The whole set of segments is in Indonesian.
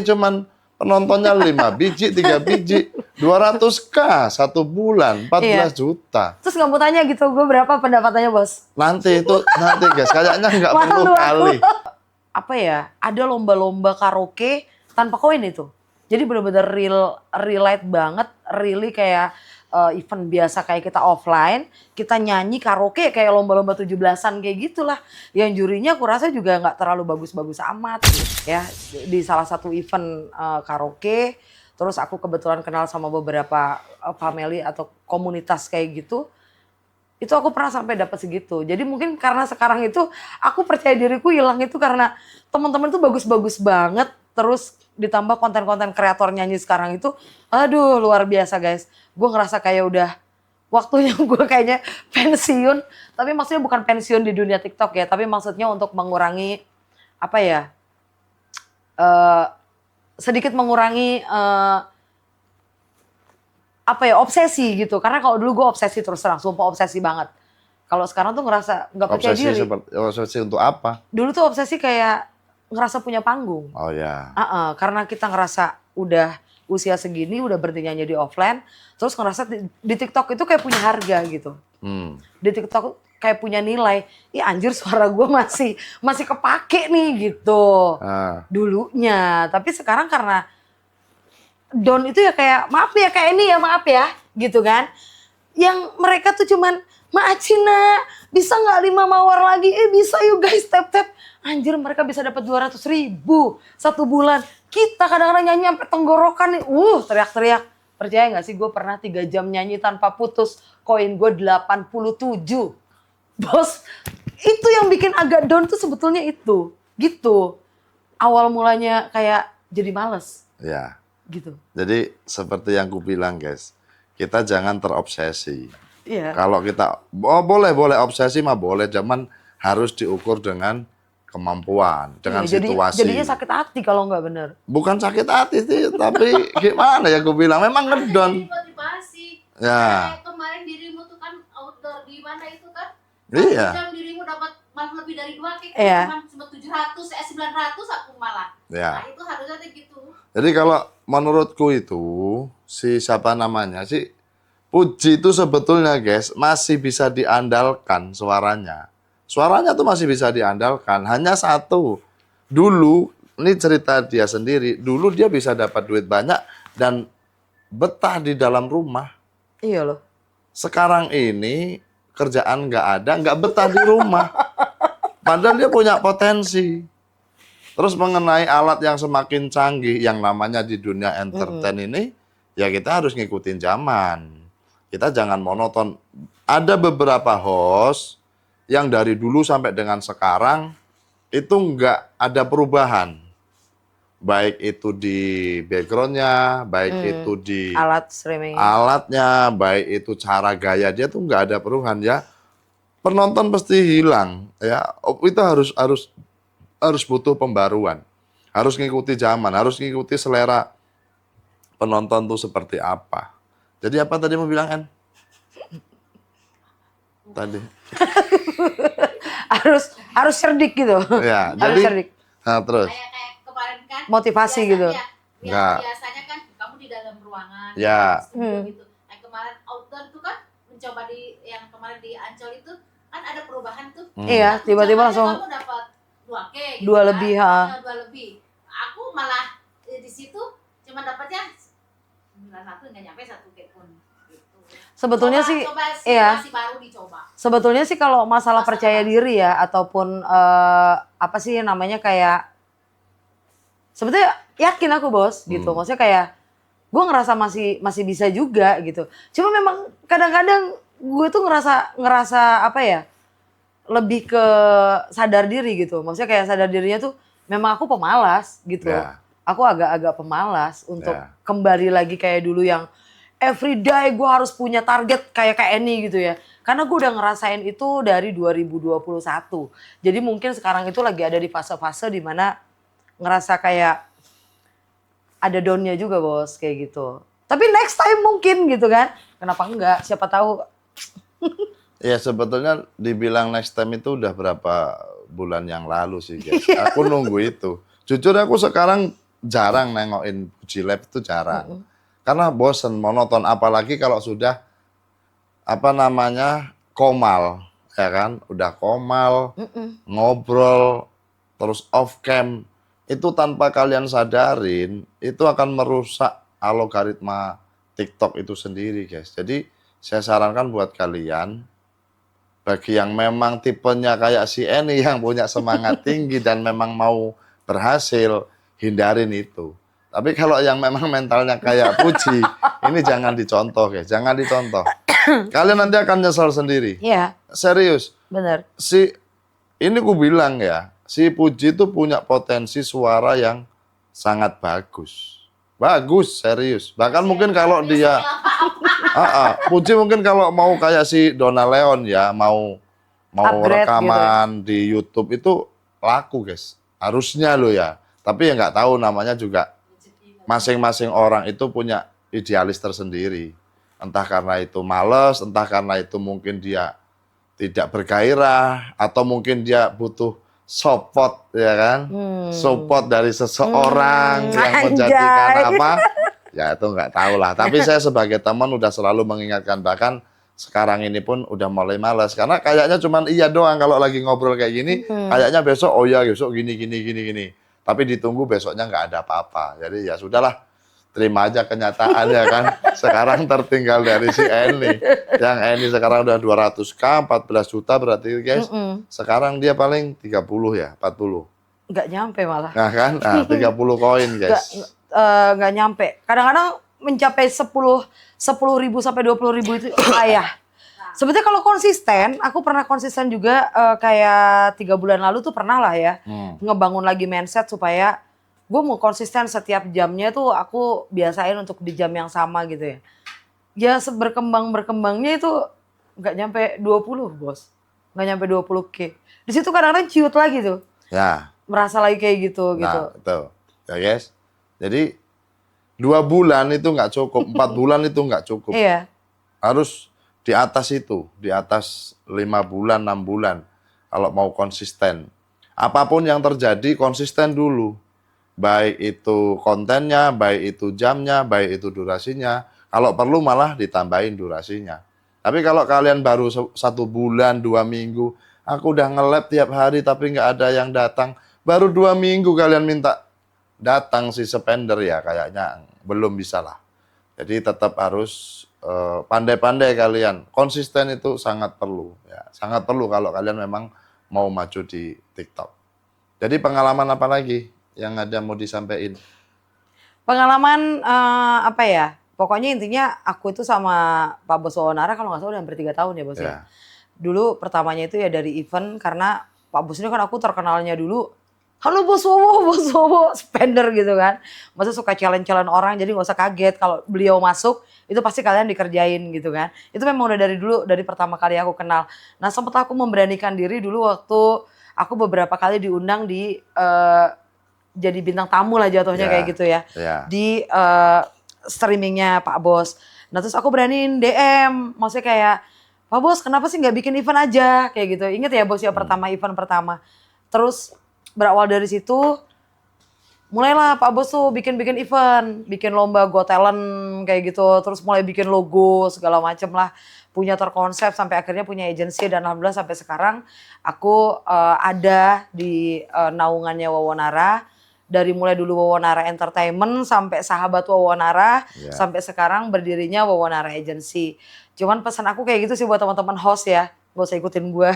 cuman penontonnya 5 biji, 3 biji, 200K 1 bulan, 14 juta. Terus nggak mau tanya gitu, gue berapa pendapatannya, Bos? Nanti guys, kayaknya nggak perlu Malu aku. kali. Apa ya, ada lomba-lomba karaoke tanpa koin itu. Jadi bener-bener relate banget, really kayak event biasa kayak kita offline, kita nyanyi karaoke kayak lomba-lomba 17-an kayak gitulah. Yang jurinya aku rasa juga nggak terlalu bagus-bagus amat ya. Di salah satu event karaoke, terus aku kebetulan kenal sama beberapa family atau komunitas kayak gitu. Itu aku pernah sampai dapat segitu. Jadi mungkin karena sekarang itu aku percaya diriku hilang itu karena teman-teman tuh bagus-bagus banget. Terus ditambah konten-konten kreator nyanyi sekarang itu, aduh luar biasa guys. Gue ngerasa kayak udah waktunya gue kayaknya pensiun. Tapi maksudnya bukan pensiun di dunia TikTok ya. Tapi maksudnya untuk mengurangi apa ya, sedikit mengurangi apa ya, obsesi gitu. Karena kalau dulu gue obsesi terus terang, sumpah obsesi banget. Kalau sekarang tuh ngerasa nggak percaya diri. Obsesi untuk apa? Dulu tuh obsesi kayak ngerasa punya panggung. Oh ya. Karena kita ngerasa udah usia segini, udah berhenti nyanyi di offline, terus ngerasa di TikTok itu kayak punya harga gitu. Di TikTok kayak punya nilai. Ih anjir suara gue masih kepake nih gitu. Dulunya. Tapi sekarang karena down itu ya kayak maaf ya kayak ini ya maaf ya gitu kan. Yang mereka tuh cuman Mak Cina bisa nggak 5 mawar lagi? Bisa yuk guys tap. Anjir mereka bisa dapat 200.000 1 bulan. Kita kadang-kadang nyanyi sampai tenggorokan nih. Teriak-teriak. Percaya nggak sih gue pernah 3 jam nyanyi tanpa putus. Koin gue 87. Bos itu yang bikin agak down tuh sebetulnya itu. Gitu. Awal mulanya kayak jadi males. Ya. Gitu. Jadi seperti yang ku bilang guys, kita jangan terobsesi. Iya. Kalau kita boleh obsesi mah boleh, cuman harus diukur dengan kemampuan, dengan situasi. Jadinya sakit hati kalau nggak bener. Bukan sakit hati sih, tapi gimana ya ku bilang, memang ngedon. Motivasi. Ya. Kemarin dirimu tuh kan outdoor di mana itu kan? Iya. Jam dirimu dapat lebih dari 2 kayak Iya. cuma 700, 900 aku malah. Ya. Nah itu harusnya gitu. Jadi kalau menurutku itu si siapa namanya si Puji itu sebetulnya guys masih bisa diandalkan suaranya. Suaranya tuh masih bisa diandalkan. Hanya satu. Dulu ini cerita dia sendiri. Dulu dia bisa dapat duit banyak dan betah di dalam rumah. Iya loh. Sekarang ini kerjaan nggak ada, nggak betah di rumah. Padahal dia punya potensi. Terus mengenai alat yang semakin canggih yang namanya di dunia entertain ini, ya kita harus ngikutin zaman. Kita jangan monoton. Ada beberapa host yang dari dulu sampai dengan sekarang itu nggak ada perubahan. Baik itu di backgroundnya, baik itu di Alat streaming. alatnya, baik itu cara gaya dia tuh nggak ada perubahan ya. Penonton pasti hilang ya. Itu harus butuh pembaruan. Harus ngikuti zaman, harus ngikuti selera penonton tuh seperti apa. Jadi apa tadi mau bilang En? Tadi. harus cerdik gitu. Ya, Harus jadi cerdik. nah, terus. Kayak kemarin kan. Motivasi gitu. Enggak. Biasanya kan kamu di dalam ruangan. Ya. Gitu. Nah kemarin outdoor itu kan mencoba yang kemarin di Ancol itu kan ada perubahan tuh. Iya, tiba-tiba langsung kamu dapat 2K gitu. 2 lebih, ha. 2 lebih. Aku malah di situ cuma dapatnya 91 nggak nyampe 1K pun. Gitu. Sebetulnya sih, iya. Baru dicoba. Sebetulnya sih kalau masalah percaya diri ya ataupun apa sih namanya kayak sebetulnya yakin aku bos gitu. Maksudnya kayak gue ngerasa masih bisa juga gitu. Cuma memang kadang-kadang gue tuh ngerasa apa ya, lebih ke sadar diri gitu. Maksudnya kayak sadar dirinya tuh memang aku pemalas gitu. Ya. Aku agak pemalas untuk kembali lagi kayak dulu yang everyday gue harus punya target kayak Eni gitu ya. Karena gue udah ngerasain itu dari 2021. Jadi mungkin sekarang itu lagi ada di fase-fase dimana ngerasa kayak ada down-nya juga bos kayak gitu. Tapi next time mungkin gitu kan. Kenapa enggak? Siapa tahu. Ya sebetulnya dibilang next time itu udah berapa bulan yang lalu sih guys. Aku nunggu itu. Jujur aku sekarang jarang nengokin Puji Lab itu jarang. Karena bosen, monoton. Apalagi kalau sudah komal, ya kan? Udah komal, ngobrol, terus off cam. Itu tanpa kalian sadarin, itu akan merusak algoritma TikTok itu sendiri, guys. Jadi saya sarankan buat kalian, bagi yang memang tipenya kayak si Eni yang punya semangat tinggi dan memang mau berhasil, hindarin itu. Tapi kalau yang memang mentalnya kayak Puji, ini jangan dicontoh, guys. Jangan dicontoh. Kalian nanti akan nyesal sendiri. Iya, Serius. benar. Ini ku bilang ya, si Puji itu punya potensi suara yang sangat bagus. Bagus, serius. Bahkan mungkin kalau dia Puji mungkin kalau mau kayak si Donna Leon ya, mau Upgrade rekaman di YouTube itu laku, guys. Harusnya lo ya. Tapi ya nggak tahu, namanya juga masing-masing orang itu punya idealis tersendiri. Entah karena itu males, entah karena itu mungkin dia tidak bergairah, atau mungkin dia butuh support, ya kan? Support dari seseorang yang menjadikan apa? Ya itu nggak tahu lah. Tapi saya sebagai teman udah selalu mengingatkan, bahkan sekarang ini pun udah mulai malas. Karena kayaknya cuman iya doang kalau lagi ngobrol kayak gini, kayaknya besok, oh ya besok gini. Tapi ditunggu besoknya nggak ada apa-apa. Jadi ya sudahlah, terima aja kenyataan ya kan. Sekarang tertinggal dari si Eni. Yang Eni sekarang udah 200K, 14 juta berarti guys. Sekarang dia paling 30 ya, 40. Nggak nyampe malah. Nah kan, 30 koin guys. Nggak nyampe. Kadang-kadang mencapai 10 ribu sampai 20 ribu itu ayah. Sebetulnya kalau konsisten, aku pernah konsisten juga kayak 3 bulan lalu tuh pernah lah ya. Ngebangun lagi mindset supaya gue mau konsisten setiap jamnya tuh aku biasain untuk di jam yang sama gitu ya. Ya berkembangnya itu nggak nyampe 20 bos. Nggak nyampe 20K. Di situ kadang-kadang ciut lagi tuh. Ya. Merasa lagi kayak gitu. Nah, betul. Ya guys. Jadi 2 bulan itu nggak cukup, 4 bulan itu nggak cukup. Iya. Harus di atas itu, di atas 5 bulan, 6 bulan. Kalau mau konsisten. Apapun yang terjadi, konsisten dulu. Baik itu kontennya, baik itu jamnya, baik itu durasinya. Kalau perlu malah ditambahin durasinya. Tapi kalau kalian baru 1 bulan, 2 minggu, aku udah nge-lab tiap hari tapi nggak ada yang datang. Baru 2 minggu kalian minta datang si spender, ya kayaknya belum bisa lah. Jadi tetap harus pandai-pandai kalian. Konsisten itu sangat perlu. Ya, sangat perlu kalau kalian memang mau maju di TikTok. Jadi pengalaman apa lagi yang ada mau disampaikan? Pengalaman apa ya? Pokoknya intinya aku itu sama Pak Bos Wawanara kalau nggak salah udah hampir 3 tahun ya Bos ya. Dulu pertamanya itu ya dari event, karena Pak Bos ini kan aku terkenalnya dulu, halo Bos Wowo, spender gitu kan. Masa suka challenge orang, jadi nggak usah kaget kalau beliau masuk, itu pasti kalian dikerjain gitu kan. Itu memang udah dari dulu, dari pertama kali aku kenal. Nah sempat aku memberanikan diri dulu waktu aku beberapa kali diundang di jadi bintang tamu lah jatuhnya kayak gitu ya. Di streamingnya Pak Bos. Nah terus aku beraniin DM, maksudnya kayak, Pak Bos kenapa sih nggak bikin event aja kayak gitu. Ingat ya Bos ya, event pertama. Terus berawal dari situ, mulailah Pak Bos tuh bikin event, bikin lomba Got Talent kayak gitu. Terus mulai bikin logo segala macem lah. Punya terkonsep sampai akhirnya punya agensi, dan alhamdulillah sampai sekarang aku ada di naungannya Wawanara. Dari mulai dulu Wawanara Entertainment sampai sahabat Wawanara, sampai sekarang berdirinya Wawanara Agency. Cuman pesan aku kayak gitu sih buat teman-teman host ya, gak usah ikutin gue.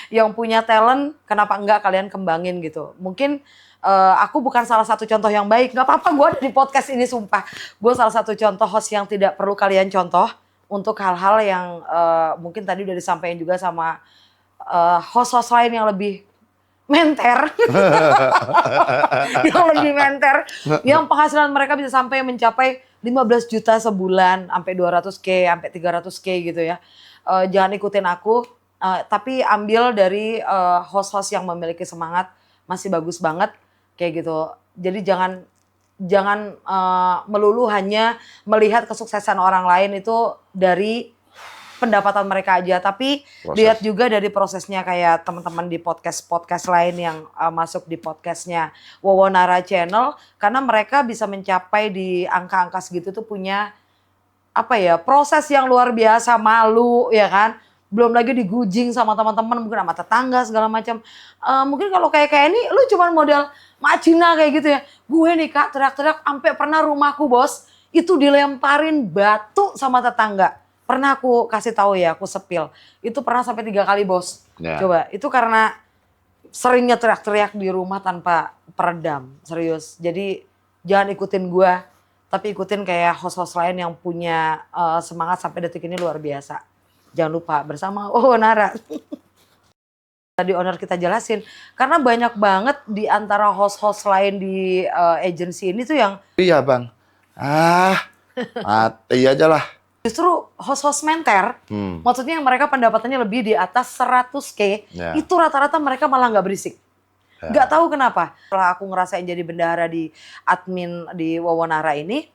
Yang punya talent, kenapa enggak kalian kembangin gitu. Mungkin aku bukan salah satu contoh yang baik, gak apa-apa gue ada di podcast ini sumpah. Gue salah satu contoh host yang tidak perlu kalian contoh untuk hal-hal yang mungkin tadi udah disampaikan juga sama host-host lain yang lebih menter. Yang lebih menter, yang penghasilan mereka bisa sampai mencapai 15 juta sebulan, sampai 200K, sampai 300K gitu ya. Jangan ikutin aku, tapi ambil dari host-host yang memiliki semangat, masih bagus banget kayak gitu. Jadi jangan melulu hanya melihat kesuksesan orang lain itu dari pendapatan mereka aja, tapi Proses. lihat juga dari prosesnya kayak teman-teman di podcast lain yang masuk di podcastnya Wawonara Channel, karena mereka bisa mencapai di angka-angka segitu tuh punya apa ya, proses yang luar biasa, malu ya kan, belum lagi digujing sama teman-teman, mungkin sama tetangga segala macam. Mungkin kalau kayak ini lu cuman modal macina kayak gitu ya. Gue nih Kak teriak-teriak sampai pernah rumahku bos itu dilemparin batu sama tetangga. Pernah aku kasih tahu ya, aku sepil. Itu pernah sampai 3 kali bos. Ya. Coba, itu karena seringnya teriak-teriak di rumah tanpa peredam, serius. Jadi jangan ikutin gua, tapi ikutin kayak host-host lain yang punya semangat sampai detik ini luar biasa. Jangan lupa bersama Nara. Tadi owner kita jelasin, karena banyak banget di antara host-host lain di agency ini tuh yang Iya bang. Mati aja lah. justru host-host menter, Hmm. maksudnya yang mereka pendapatannya lebih di atas 100K, Ya. itu rata-rata mereka malah nggak berisik. Nggak tahu kenapa. Setelah aku ngerasain jadi bendahara di admin di Wawonara ini,